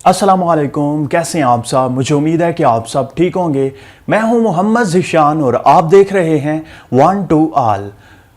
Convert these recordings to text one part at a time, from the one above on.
अस्सलामुअलैकुम, कैसे हैं आप सब। मुझे उम्मीद है कि आप सब ठीक होंगे। मैं हूं मोहम्मद ज़ीशान और आप देख रहे हैं वन टू ऑल।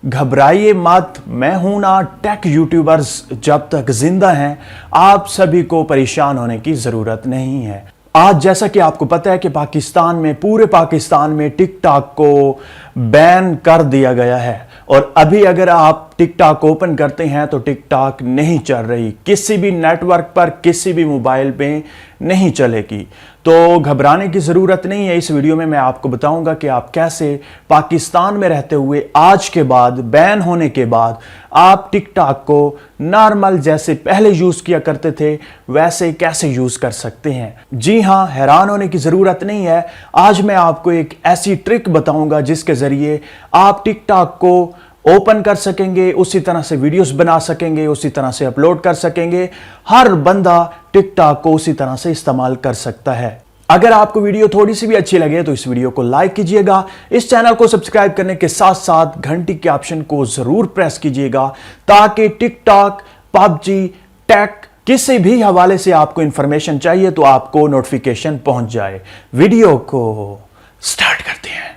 घबराइए मत, मैं हूं ना। टेक यूट्यूबर्स जब तक जिंदा हैं आप सभी को परेशान होने की ज़रूरत नहीं है। आज जैसा कि आपको पता है कि पाकिस्तान में, पूरे पाकिस्तान में टिकटॉक को बैन कर दिया गया है और अभी अगर आप टिकटॉक ओपन करते हैं तो टिकटॉक नहीं चल रही, किसी भी नेटवर्क पर, किसी भी मोबाइल पे नहीं चलेगी। तो घबराने की ज़रूरत नहीं है। इस वीडियो में मैं आपको बताऊंगा कि आप कैसे पाकिस्तान में रहते हुए आज के बाद, बैन होने के बाद, आप टिकटॉक को नॉर्मल जैसे पहले यूज़ किया करते थे वैसे कैसे यूज़ कर सकते हैं। जी हाँ, हैरान होने की ज़रूरत नहीं है। आज मैं आपको एक ऐसी ट्रिक बताऊंगा जिसके ज़रिए आप टिकटॉक को ओपन कर सकेंगे, उसी तरह से वीडियोस बना सकेंगे, उसी तरह से अपलोड कर सकेंगे। हर बंदा टिकटॉक को उसी तरह से इस्तेमाल कर सकता है। अगर आपको वीडियो थोड़ी सी भी अच्छी लगे तो इस वीडियो को लाइक कीजिएगा। इस चैनल को सब्सक्राइब करने के साथ साथ घंटी के ऑप्शन को जरूर प्रेस कीजिएगा ताकि टिकटॉक, पबजी, टेक किसी भी हवाले से आपको इंफॉर्मेशन चाहिए तो आपको नोटिफिकेशन पहुंच जाए। वीडियो को स्टार्ट करते हैं।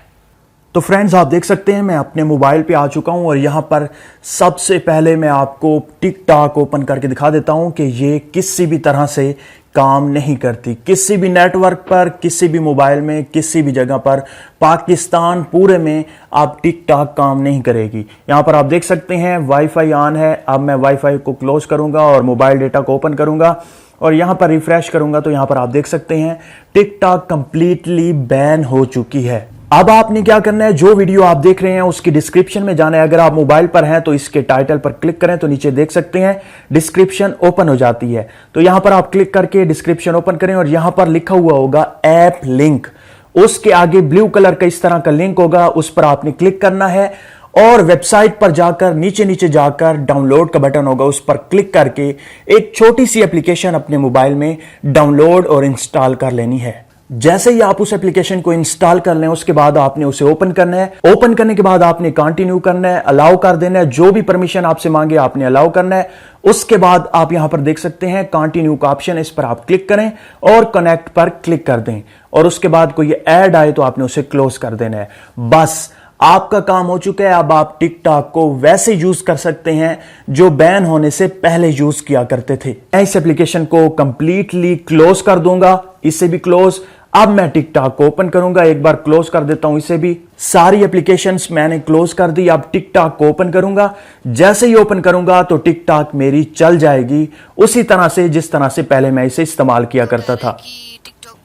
तो फ्रेंड्स, आप देख सकते हैं मैं अपने मोबाइल पे आ चुका हूं और यहां पर सबसे पहले मैं आपको टिकटॉक ओपन करके दिखा देता हूं कि ये किसी भी तरह से काम नहीं करती। किसी भी नेटवर्क पर, किसी भी मोबाइल में, किसी भी जगह पर, पाकिस्तान पूरे में आप टिकटॉक काम नहीं करेगी। यहां पर आप देख सकते हैं वाईफाई ऑन है। अब मैं वाईफाई को क्लोज करूंगा और मोबाइल डेटा को ओपन करूंगा और यहां पर रिफ्रेश करूंगा तो यहां पर आप देख सकते हैं टिकटॉक कंप्लीटली बैन हो चुकी है। अब आपने क्या करना है, जो वीडियो आप देख रहे हैं उसकी डिस्क्रिप्शन में जाना है। अगर आप मोबाइल पर हैं तो इसके टाइटल पर क्लिक करें तो नीचे देख सकते हैं डिस्क्रिप्शन ओपन हो जाती है। तो यहां पर आप क्लिक करके डिस्क्रिप्शन ओपन करें और यहां पर लिखा हुआ होगा ऐप लिंक। उसके आगे ब्लू कलर का इस तरह का लिंक होगा, उस पर आपने क्लिक करना है और वेबसाइट पर जाकर नीचे नीचे जाकर डाउनलोड का बटन होगा, उस पर क्लिक करके एक छोटी सी एप्लीकेशन अपने मोबाइल में डाउनलोड और इंस्टॉल कर लेनी है। जैसे ही आप उस एप्लीकेशन को इंस्टॉल कर लें उसके बाद आपने उसे ओपन करना है। ओपन करने के बाद आपने कंटिन्यू करना है, अलाउ कर देना है। जो भी परमिशन आपसे मांगे आपने अलाउ करना है। उसके बाद आप यहां पर देख सकते हैं कंटिन्यू का ऑप्शन है, इस पर आप क्लिक करें और कनेक्ट पर क्लिक कर दें और उसके बाद कोई ऐड आए तो आपने उसे क्लोज कर देना है। बस आपका काम हो चुका है। अब आप टिकटॉक को वैसे यूज कर सकते हैं जो बैन होने से पहले यूज किया करते थे। मैं इस एप्लीकेशन को कंप्लीटली क्लोज कर दूंगा, इसे भी क्लोज। अब मैं टिकटॉक को ओपन करूंगा, एक बार क्लोज कर देता हूं इसे भी। सारी एप्लीकेशंस मैंने क्लोज कर दी। अब टिकटॉक को ओपन करूंगा, जैसे ही ओपन करूंगा तो टिकटॉक मेरी चल जाएगी उसी तरह से जिस तरह से पहले मैं इसे इस्तेमाल किया करता था।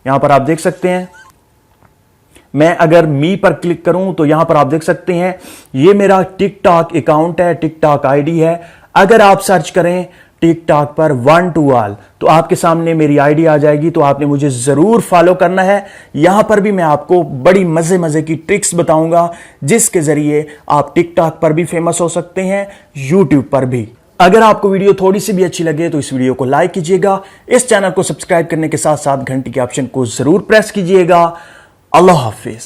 यहां पर आप देख सकते हैं मैं अगर मी पर क्लिक करूं तो यहां पर आप देख सकते हैं ये मेरा टिकटॉक अकाउंट है, टिकटॉक आईडी है। अगर आप सर्च करें टिकटॉक पर वन टू ऑल तो आपके सामने मेरी आईडी आ जाएगी। तो आपने मुझे जरूर फॉलो करना है। यहां पर भी मैं आपको बड़ी मजे मजे की ट्रिक्स बताऊंगा जिसके जरिए आप टिकटॉक पर भी फेमस हो सकते हैं, यूट्यूब पर भी। अगर आपको वीडियो थोड़ी सी भी अच्छी लगे तो इस वीडियो को लाइक कीजिएगा। इस चैनल को सब्सक्राइब करने के साथ साथ घंटी के ऑप्शन को जरूर प्रेस कीजिएगा। अल्लाह हाफिज।